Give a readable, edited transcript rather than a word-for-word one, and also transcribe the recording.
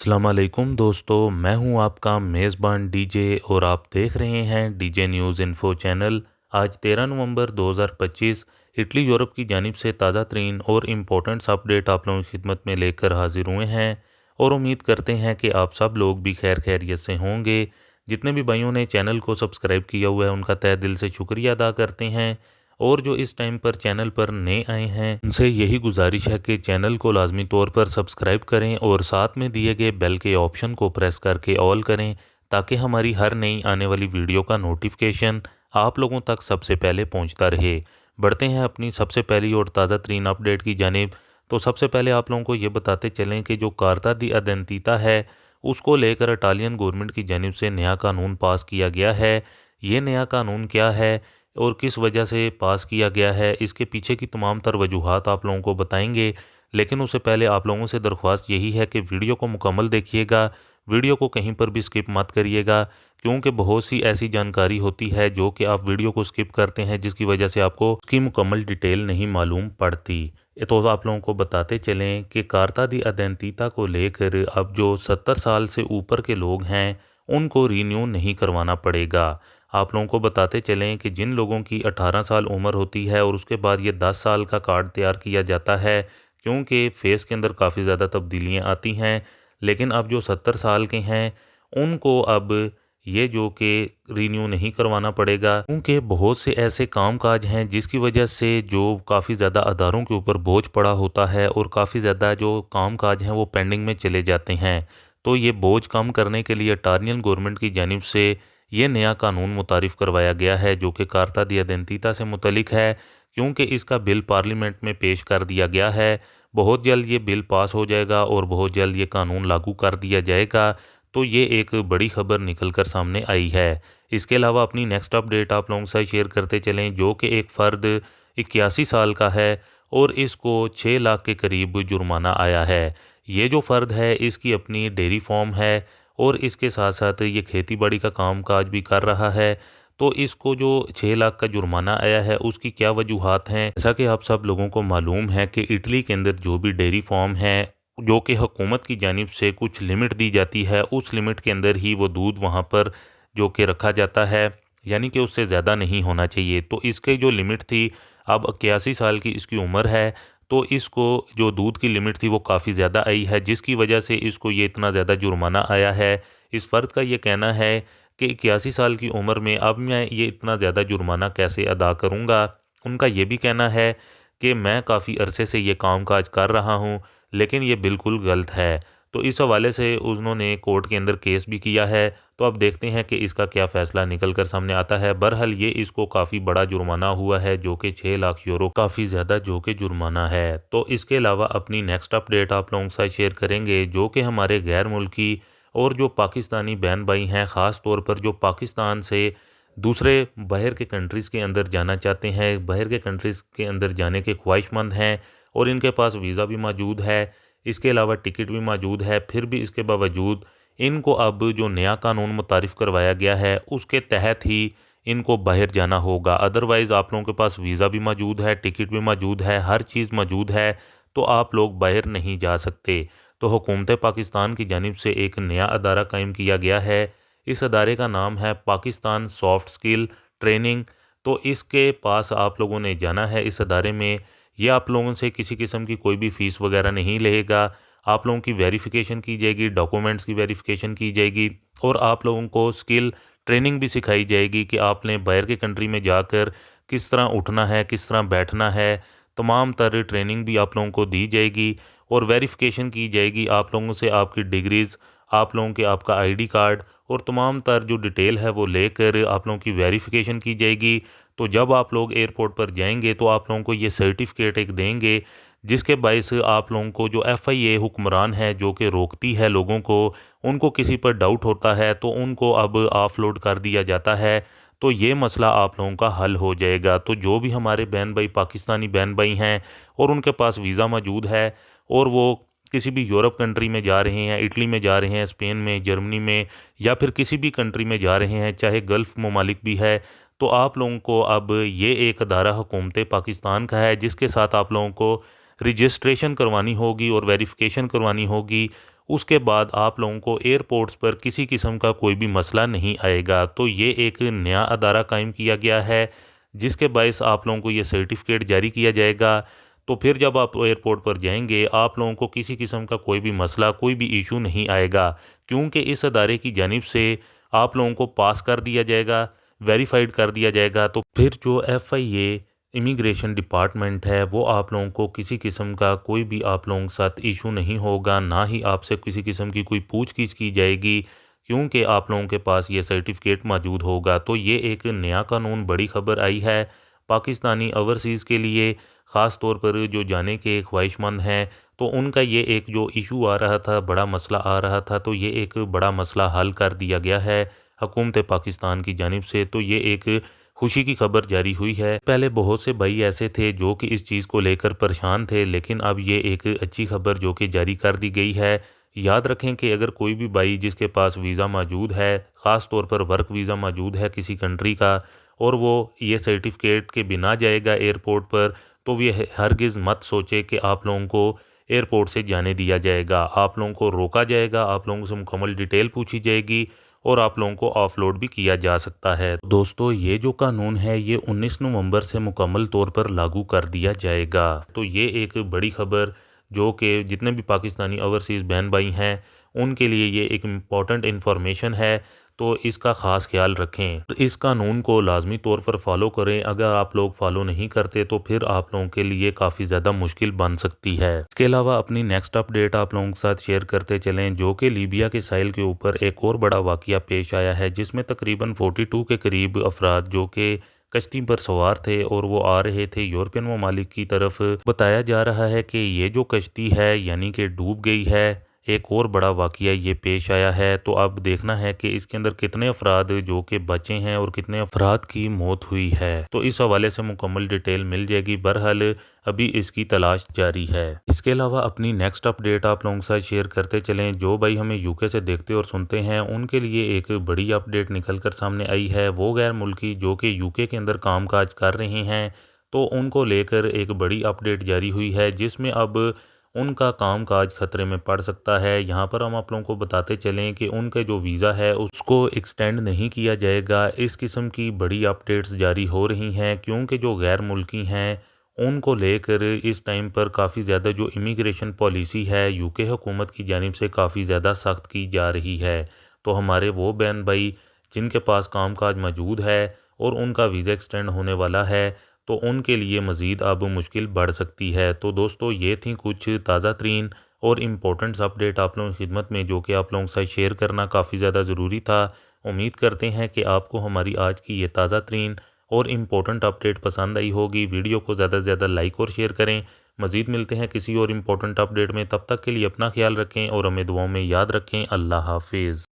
अस्सलाम वालेकुम दोस्तों, मैं हूं आपका मेज़बान डीजे और आप देख रहे हैं डीजे न्यूज़ इन्फो चैनल। आज 13 नवंबर 2025 इटली यूरोप की जानिब से ताज़ा तरीन और इम्पोर्टेंट्स अपडेट आप लोगों की खिदमत में लेकर हाजिर हुए हैं और उम्मीद करते हैं कि आप सब लोग भी खैर खैरियत से होंगे। जितने भी भाइयों ने चैनल को सब्सक्राइब किया हुआ है उनका तहे दिल से शुक्रिया अदा करते हैं और जो इस टाइम पर चैनल पर नए आए हैं उनसे यही गुजारिश है कि चैनल को लाजमी तौर पर सब्सक्राइब करें और साथ में दिए गए बेल के ऑप्शन को प्रेस करके ऑल करें ताकि हमारी हर नई आने वाली वीडियो का नोटिफिकेशन आप लोगों तक सबसे पहले पहुंचता रहे। बढ़ते हैं अपनी सबसे पहली और ताज़ा तरीन अपडेट की जानिब। तो सबसे पहले आप लोगों को ये बताते चलें कि जो कार्ता दी अदेंतीता है उसको लेकर इटालियन गवर्नमेंट की जानिब से नया कानून पास किया गया है। ये नया कानून क्या है और किस वजह से पास किया गया है, इसके पीछे की तमाम तर वजूहात आप लोगों को बताएंगे। लेकिन उससे पहले आप लोगों से दरख्वास्त यही है कि वीडियो को मुकम्मल देखिएगा, वीडियो को कहीं पर भी स्किप मत करिएगा, क्योंकि बहुत सी ऐसी जानकारी होती है जो कि आप वीडियो को स्किप करते हैं जिसकी वजह से आपको उसकी मुकम्मल डिटेल नहीं मालूम पड़ती। तो आप लोगों को बताते चलें कि कार्ता दी अदेंतीता को लेकर अब जो 70 साल से ऊपर के लोग हैं उनको रीन्यू नहीं करवाना पड़ेगा। आप लोगों को बताते चलें कि जिन लोगों की 18 साल उम्र होती है और उसके बाद ये 10 साल का कार्ड तैयार किया जाता है, क्योंकि फेस के अंदर काफ़ी ज़्यादा तब्दीलियाँ आती हैं। लेकिन अब जो 70 साल के हैं उनको अब ये जो कि रीन्यू नहीं करवाना पड़ेगा, क्योंकि बहुत से ऐसे कामकाज हैं जिसकी वजह से जो काफ़ी ज़्यादा अदारों के ऊपर बोझ पड़ा होता है और काफ़ी ज़्यादा जो कामकाज हैं वो पेंडिंग में चले जाते हैं। तो ये बोझ कम करने के लिए इटालियन गवर्नमेंट की जानिब से ये नया कानून मुतारिफ़ करवाया गया है जो कि कार्ता दी अदेंतीता से मुतलिक है, क्योंकि इसका बिल पार्लियामेंट में पेश कर दिया गया है। बहुत जल्द ये बिल पास हो जाएगा और बहुत जल्द ये कानून लागू कर दिया जाएगा। तो ये एक बड़ी खबर निकल कर सामने आई है। इसके अलावा अपनी नेक्स्ट अपडेट आप लोगों के साथ शेयर करते चलें, जो कि एक फ़र्द 81 साल का है और इसको 6 लाख के करीब जुर्माना आया है। ये जो फ़र्द है इसकी अपनी डेयरी फार्म है और इसके साथ साथ ये खेती बाड़ी का कामकाज भी कर रहा है। तो इसको जो 6 लाख का जुर्माना आया है उसकी क्या वजूहात हैं? जैसा कि आप सब लोगों को मालूम है कि इटली के अंदर जो भी डेयरी फार्म है, जो कि हुकूमत की जानिब से कुछ लिमिट दी जाती है, उस लिमिट के अंदर ही वो दूध वहाँ पर जो कि रखा जाता है, यानी कि उससे ज़्यादा नहीं होना चाहिए। तो इसकी जो लिमिट थी, अब 81 साल की इसकी उम्र है, तो इसको जो दूध की लिमिट थी वो काफ़ी ज़्यादा आई है, जिसकी वजह से इसको ये इतना ज़्यादा जुर्माना आया है। इस फ़र्द का ये कहना है कि 81 साल की उम्र में अब मैं ये इतना ज़्यादा जुर्माना कैसे अदा करूँगा। उनका ये भी कहना है कि मैं काफ़ी अरसे से ये काम-काज कर रहा हूँ, लेकिन ये बिल्कुल गलत है। तो इस हवाले से उन्होंने कोर्ट के अंदर केस भी किया है, तो अब देखते हैं कि इसका क्या फ़ैसला निकल कर सामने आता है। बहरहाल ये इसको काफ़ी बड़ा जुर्माना हुआ है, जो कि 6 लाख यूरो, काफ़ी ज़्यादा जो कि जुर्माना है। तो इसके अलावा अपनी नेक्स्ट अपडेट आप लोगों के साथ शेयर करेंगे, जो कि हमारे गैर मुल्की और जो पाकिस्तानी बहन भाई हैं, ख़ास तौर पर जो पाकिस्तान से दूसरे बाहर के कंट्रीज़ के अंदर जाना चाहते हैं, बाहर के कंट्रीज़ के अंदर जाने के ख्वाहिशमंद हैं और इनके पास वीज़ा भी मौजूद है, इसके अलावा टिकट भी मौजूद है, फिर भी इसके बावजूद इनको अब जो नया कानून मुतारिफ़ करवाया गया है उसके तहत ही इनको बाहर जाना होगा। अदरवाइज़ आप लोगों के पास वीज़ा भी मौजूद है, टिकट भी मौजूद है, हर चीज़ मौजूद है, तो आप लोग बाहर नहीं जा सकते। तो हुकूमत पाकिस्तान की जानिब से एक नया अदारा कायम किया गया है। इस अदारे का नाम है पाकिस्तान सॉफ्ट स्किल ट्रेनिंग। तो इसके पास आप लोगों ने जाना है इस अदारे में। ये आप लोगों से किसी किस्म की कोई भी फ़ीस वगैरह नहीं लेगा। आप लोगों की वेरिफ़िकेशन की जाएगी, डॉक्यूमेंट्स की वेरिफ़िकेशन की जाएगी और आप लोगों को स्किल ट्रेनिंग भी सिखाई जाएगी कि आपने बाहर के कंट्री में जाकर किस तरह उठना है, किस तरह बैठना है। तमाम तरह ट्रेनिंग भी आप लोगों को दी जाएगी और वेरिफ़िकेशन की जाएगी आप लोगों से, आपकी डिग्रीज़, आप लोगों के आपका आईडी कार्ड और तमाम तर जो डिटेल है वो लेकर आप लोगों की वेरिफ़िकेशन की जाएगी। तो जब आप लोग एयरपोर्ट पर जाएँगे तो आप लोगों को ये सर्टिफ़िकेट एक देंगे, जिसके बायस आप लोगों को जो एफ़आईए हुक्मरान है जो कि रोकती है लोगों को, उनको किसी पर डाउट होता है तो उनको अब ऑफ़लोड कर दिया जाता है। तो ये मसला आप लोगों का हल हो जाएगा। तो जो भी हमारे बहन भाई पाकिस्तानी बहन भाई हैं और उनके पास वीज़ा मौजूद है और वो किसी भी यूरोप कंट्री में जा रहे हैं, इटली में जा रहे हैं, स्पेन में, जर्मनी में या फिर किसी भी कंट्री में जा रहे हैं, चाहे गल्फ़ ममालिक भी है, तो आप लोगों को अब ये एक अदारा हुकूमत पाकिस्तान का है जिसके साथ आप लोगों को रजिस्ट्रेशन करवानी होगी और वेरिफ़िकेशन करवानी होगी उसके बाद आप लोगों को एयरपोर्ट्स पर किसी किस्म का कोई भी मसला नहीं आएगा। तो ये एक नया अदारा कायम किया गया है, जिसके बायस आप लोगों को ये सर्टिफिकेट जारी किया जाएगा। तो फिर जब आप एयरपोर्ट पर जाएंगे, आप लोगों को किसी किस्म का कोई भी मसला, कोई भी इशू नहीं आएगा, क्योंकि इस अदारे की जानिब से आप लोगों को पास कर दिया जाएगा, वेरीफाइड कर दिया जाएगा। तो फिर जो FIA इमिग्रेशन डिपार्टमेंट है, वो आप लोगों को किसी किस्म का कोई भी आप लोगों के साथ इशू नहीं होगा, ना ही आपसे किसी किस्म की कोई पूछगिछ की जाएगी, क्योंकि आप लोगों के पास ये सर्टिफिकेट मौजूद होगा। तो ये एक नया कानून, बड़ी खबर आई है पाकिस्तानी ओवरसीज़ के लिए, ख़ास तौर पर जो जाने के ख्वाहिशमंद हैं। तो उनका ये एक जो इशू आ रहा था, बड़ा मसला आ रहा था, तो ये एक बड़ा मसला हल कर दिया गया है हुकूमत पाकिस्तान की जानिब से। तो ये एक खुशी की खबर जारी हुई है। पहले बहुत से भाई ऐसे थे जो कि इस चीज़ को लेकर परेशान थे, लेकिन अब ये एक अच्छी खबर जो कि जारी कर दी गई है। याद रखें कि अगर कोई भी भाई जिसके पास वीज़ा मौजूद है, ख़ास तौर पर वर्क वीज़ा मौजूद है किसी कंट्री का, और वो ये सर्टिफिकेट के बिना जाएगा एयरपोर्ट पर, तो ये हरगिज़ मत सोचे कि आप लोगों को एयरपोर्ट से जाने दिया जाएगा। आप लोगों को रोका जाएगा, आप लोगों से मुकम्मल डिटेल पूछी जाएगी और आप लोगों को ऑफलोड भी किया जा सकता है। दोस्तों, ये जो कानून है ये 19 नवंबर से मुकम्मल तौर पर लागू कर दिया जाएगा। तो ये एक बड़ी खबर जो कि जितने भी पाकिस्तानी ओवरसीज़ बहन भाई हैं उनके लिए ये एक इम्पॉर्टेंट इन्फॉर्मेशन है। तो इसका ख़ास ख्याल रखें, इस कानून को लाजमी तौर पर फॉलो करें। अगर आप लोग फॉलो नहीं करते तो फिर आप लोगों के लिए काफ़ी ज़्यादा मुश्किल बन सकती है। इसके अलावा अपनी नेक्स्ट अपडेट आप लोगों के साथ शेयर करते चलें, जो कि लीबिया के साहिल के ऊपर एक और बड़ा वाक़या पेश आया है, जिसमें तकरीबन 42 के करीब अफराद जो कि कश्ती पर सवार थे और वो आ रहे थे यूरोपियन ममालिक की तरफ। बताया जा रहा है कि ये जो कश्ती है यानी कि डूब गई है। एक और बड़ा वाक़या ये पेश आया है। तो अब देखना है कि इसके अंदर कितने अफराद जो कि बचे हैं और कितने अफराद की मौत हुई है। तो इस हवाले से मुकम्मल डिटेल मिल जाएगी। बहरहाल अभी इसकी तलाश जारी है। इसके अलावा अपनी नेक्स्ट अपडेट आप लोगों के साथ शेयर करते चलें। जो भाई हमें UK से देखते और सुनते हैं उनके लिए एक बड़ी अपडेट निकल कर सामने आई है। वो गैर मुल्की जो कि UK के अंदर कामकाज कर रहे हैं, तो उनको लेकर एक बड़ी अपडेट जारी हुई है, जिसमें अब उनका कामकाज खतरे में पड़ सकता है। यहाँ पर हम आप लोगों को बताते चलें कि उनका जो वीज़ा है उसको एक्सटेंड नहीं किया जाएगा। इस किस्म की बड़ी अपडेट्स जारी हो रही हैं, क्योंकि जो गैर मुल्की हैं उनको लेकर इस टाइम पर काफ़ी ज़्यादा जो इमिग्रेशन पॉलिसी है UK हुकूमत की जानिब से काफ़ी ज़्यादा सख्त की जा रही है। तो हमारे वो बहन भाई जिनके पास कामकाज मौजूद है और उनका वीज़ा एक्सटेंड होने वाला है, तो उनके लिए मज़ीद अब मुश्किल बढ़ सकती है। तो दोस्तों, ये थी कुछ ताज़ा तरीन और इम्पोर्टेंट्स अपडेट आप लोगों की खिदमत में, जो कि आप लोगों के साथ शेयर करना काफ़ी ज़्यादा ज़रूरी था। उम्मीद करते हैं कि आपको हमारी आज की ये ताज़ा तरीन और इम्पोर्टेंट अपडेट पसंद आई होगी। वीडियो को ज़्यादा से ज़्यादा लाइक और शेयर करें। मज़ीद मिलते हैं किसी और इम्पोर्टेंट अपडेट में। तब तक के लिए अपना ख्याल रखें और हमें दुआओं में याद रखें। अल्लाह हाफिज़।